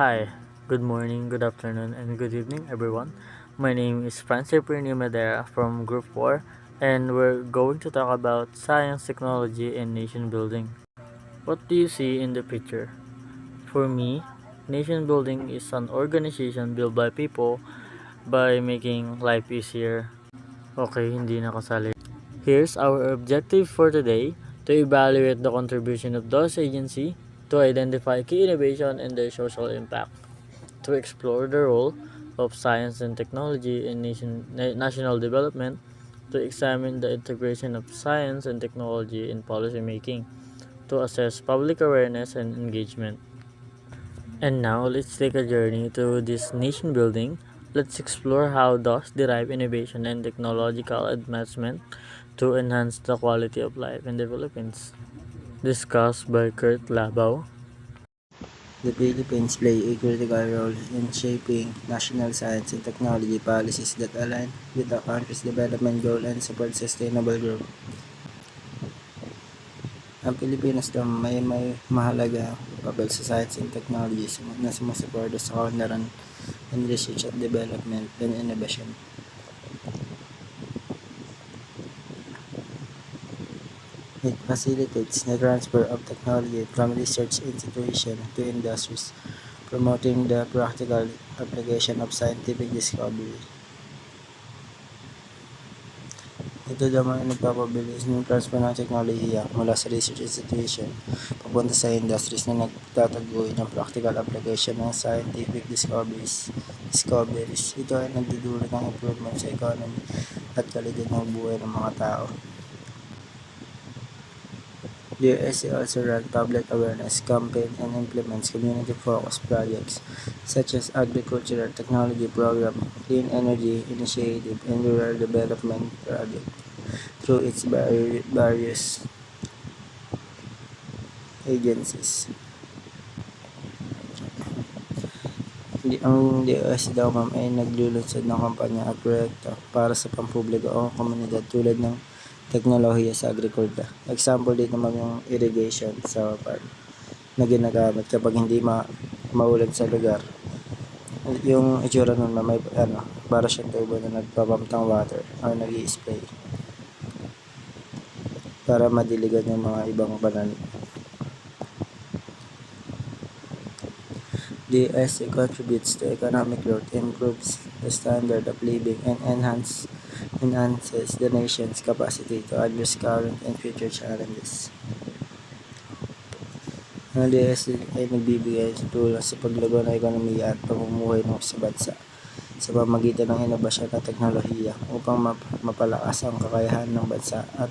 Hi, good morning, good afternoon, and good evening, everyone. My name is Francis Pernio Madera from Group 4, and we're going to talk about science, technology, and nation building. What do you see in the picture? For me, nation building is an organization built by people by making life easier. Okay, hindi nakasali. Here's our objective for today: to evaluate the contribution of those agencies, to identify key innovation and their social impact, to explore the role of science and technology in national development, to examine the integration of science and technology in policymaking, to assess public awareness and engagement. And now let's take a journey to this nation building. Let's explore how DOS derive innovation and technological advancement to enhance the quality of life in the Philippines. Discussed by Kurt Labau. The Philippines play a critical role in shaping national science and technology policies that align with the country's development goal and support sustainable growth. Ang Pilipinas daw may mahalaga papel sa science and technology na sumusuporta sa kaunlaran and research at development and innovation. It facilitates the transfer of technology from research institutions to industries, promoting the practical application of scientific discovery. Ito naman ay nagpapabilis ng transfer ng teknolohiya mula sa research institution papunta sa industries na nagtataguyod ng practical application ng scientific discoveries. Ito ay nagdudulot ng improvement sa economy at kalidad ng buhay ng mga tao. The USA also runs public awareness campaign and implements community-focused projects such as agricultural technology program, clean energy initiative, and rural development project through its various agencies. Ang DOS daw ma'am ay naglulunsad ng kampanya at proyekto para sa pampubliko o komunidad tulad ng teknolohiya sa agrikultura. Example dito ma'am yung irrigation sa farm na ginagamit kapag hindi maulan sa lugar. Yung itsura nun ma'am ay para siyang tubo na nagpapump ng water or nag-i-spray para madiligan yung mga ibang pananim. The USA contributes to economic growth, improves the standard of living, and enhances the nation's capacity to address current and future challenges. Ang DSA ay nagbibigay ng tulong sa paglago ng ekonomiya at pamumuhay ng sa bansa sa pamamagitan ng inobasyon at teknolohiya upang mapalakas ang kakayahan ng bansa at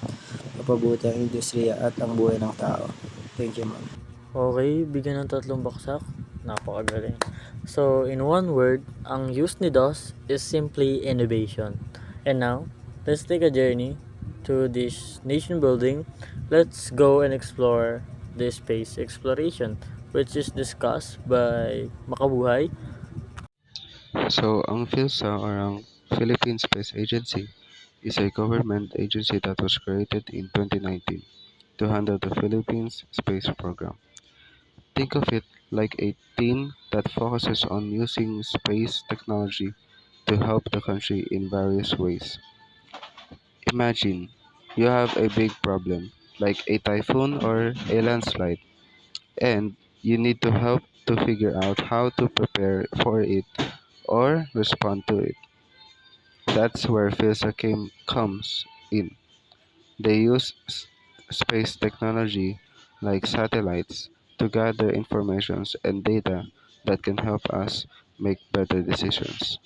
mapabuti ang industriya at ang buhay ng tao. Thank you, ma'am. Okay, bigyan ng tatlong baksak. Napakagaling. So, in one word, ang use ni DOS is simply innovation. And now, let's take a journey to this nation building. Let's go and explore the space exploration, which is discussed by Makabuhay. So, ang PhilSA or ang Philippine Space Agency is a government agency that was created in 2019 to handle the Philippines space program. Think of it like a team that focuses on using space technology to help the country in various ways. Imagine you have a big problem, like a typhoon or a landslide, and you need to help to figure out how to prepare for it or respond to it. That's where comes in. They use space technology like satellites to gather informations and data that can help us make better decisions.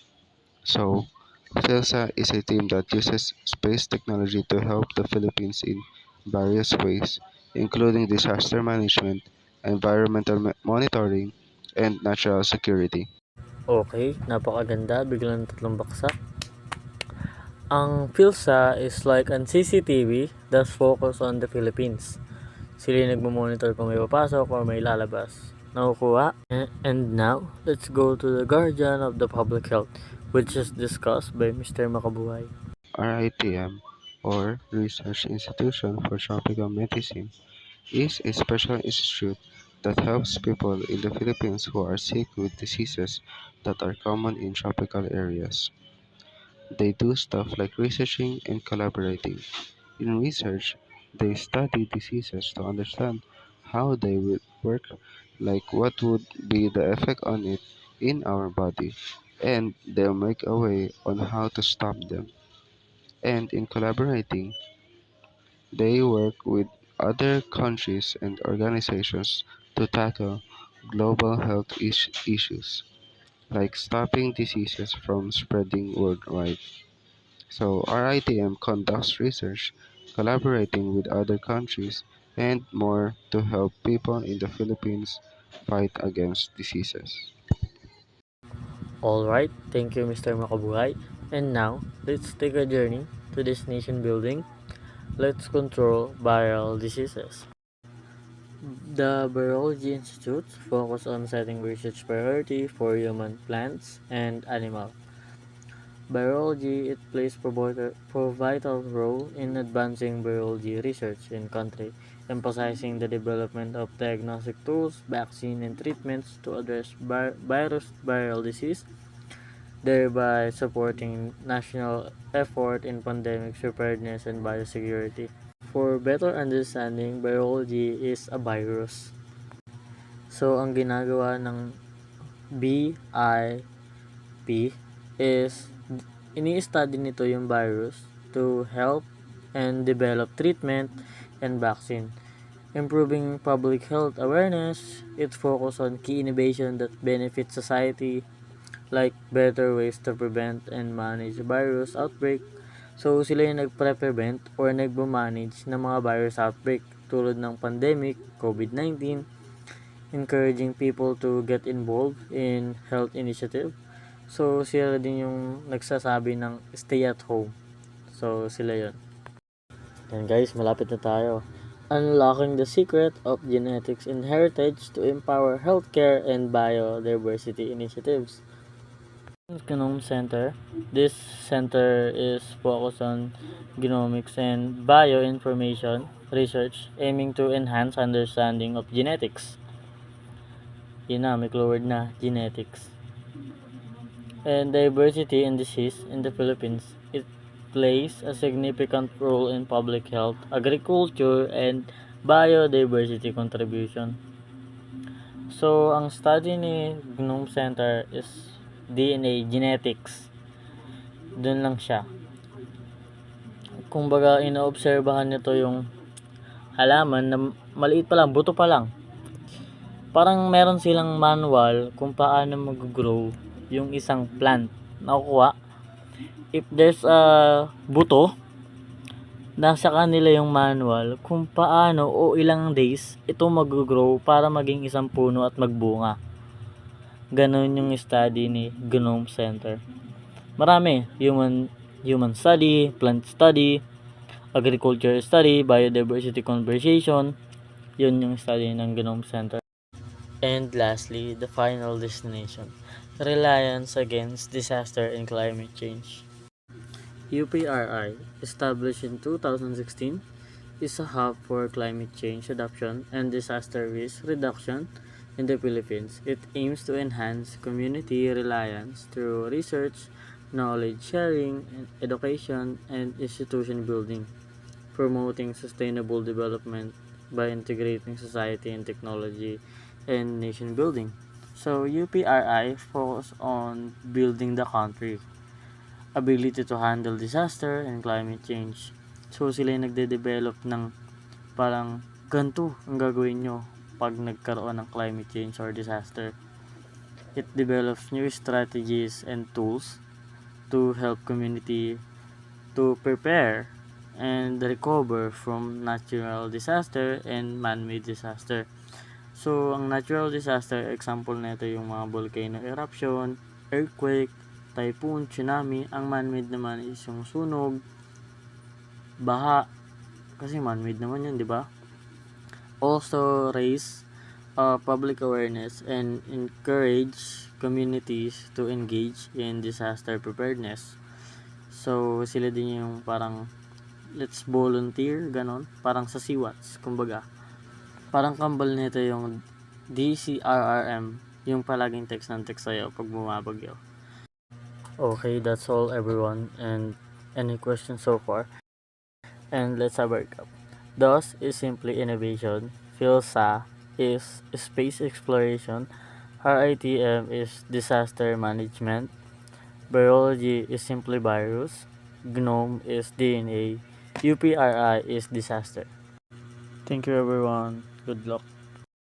So, PhilSA is a team that uses space technology to help the Philippines in various ways, including disaster management, environmental monitoring, and natural security. Okay, napakaganda. Bigyan ng tatlong baksak. Ang PhilSA is like an CCTV that's focused on the Philippines. Sila yung nagmo-monitor kung may papasok or may lalabas. Nakukuha? And now, let's go to the guardian of the public health, which is discussed by Mr. Makabuhay. RITM, or Research Institution for Tropical Medicine, is a special institute that helps people in the Philippines who are sick with diseases that are common in tropical areas. They do stuff like researching and collaborating. In research, they study diseases to understand how they would work, like what would be the effect on it in our body, and they'll make a way on how to stop them. And in collaborating, they work with other countries and organizations to tackle global health issues, like stopping diseases from spreading worldwide. So RITM conducts research, collaborating with other countries, and more to help people in the Philippines fight against diseases. Alright, thank you Mr. Makabuhay. And now, let's take a journey to this nation building. Let's control viral diseases. The Virology Institute focus on setting research priority for human, plants, and animal. Virology it plays a vital role in advancing virology research in country, emphasizing the development of diagnostic tools, vaccine, and treatments to address viral disease, thereby supporting national effort in pandemic preparedness and biosecurity. For better understanding, virology is a virus. So, ang ginagawa ng BIP is ini-study nito yung virus to help and develop treatment and vaccine. Improving public health awareness, it focus on key innovation that benefit society like better ways to prevent and manage virus outbreak. So sila yung nagpre-prevent or nagbo-manage ng mga virus outbreak tulad ng pandemic, COVID-19, encouraging people to get involved in health initiative. So sila din yung nagsasabi ng stay at home. So sila yun. Yan guys, malapit na tayo. Unlocking the secret of genetics and heritage to empower healthcare and biodiversity initiatives. Genome Center. This center is focused on genomics and bioinformation research aiming to enhance understanding of genetics. Yun na, may clue word na, genetics. And diversity and disease in the Philippines. It plays a significant role in public health, agriculture, and biodiversity contribution. So, ang study ni Genome Center is DNA genetics. Doon lang siya. Kumbaga, inoobserbahan nito yung halaman na maliit pa lang, buto pa lang. Parang meron silang manual kung paano mag-grow yung isang plant. Nakukuha. If there's a buto, nasa kanila yung manual kung paano o ilang days ito mag-grow para maging isang puno at magbunga. Ganon yung study ni Genome Center. Marami, human study, plant study, agriculture study, biodiversity conversation. Yun yung study ng Genome Center. And lastly, the final destination, reliance against disaster and climate change. UPRI, established in 2016, is a hub for climate change adoption and disaster risk reduction in the Philippines. It aims to enhance community reliance through research, knowledge sharing, education, and institution building, promoting sustainable development by integrating society and technology and nation building. So UPRI focus on building the country, ability to handle disaster and climate change. So sila yung nagde-develop ng parang ganito ang gagawin nyo pag nagkaroon ng climate change or disaster. It develops new strategies and tools to help community to prepare and recover from natural disaster and man-made disaster. So, ang natural disaster, example nito yung mga volcano eruption, earthquake, typhoon, tsunami. Ang man-made naman is yung sunog, baha, kasi man-made naman yun, di ba? Also, raise public awareness and encourage communities to engage in disaster preparedness. So, sila din yung parang let's volunteer, ganon. Parang sa SeaWatch, kumbaga. Parang kambal nito yung DCRRM, yung palaging text ng text sa'yo pag bumabagyo. Okay, that's all everyone. And any questions so far? And let's have a recap. DOS is simply innovation. PhilSA is space exploration. RITM is disaster management. Virology is simply virus. GNOME is DNA. UPRI is disaster. Thank you everyone. Good luck.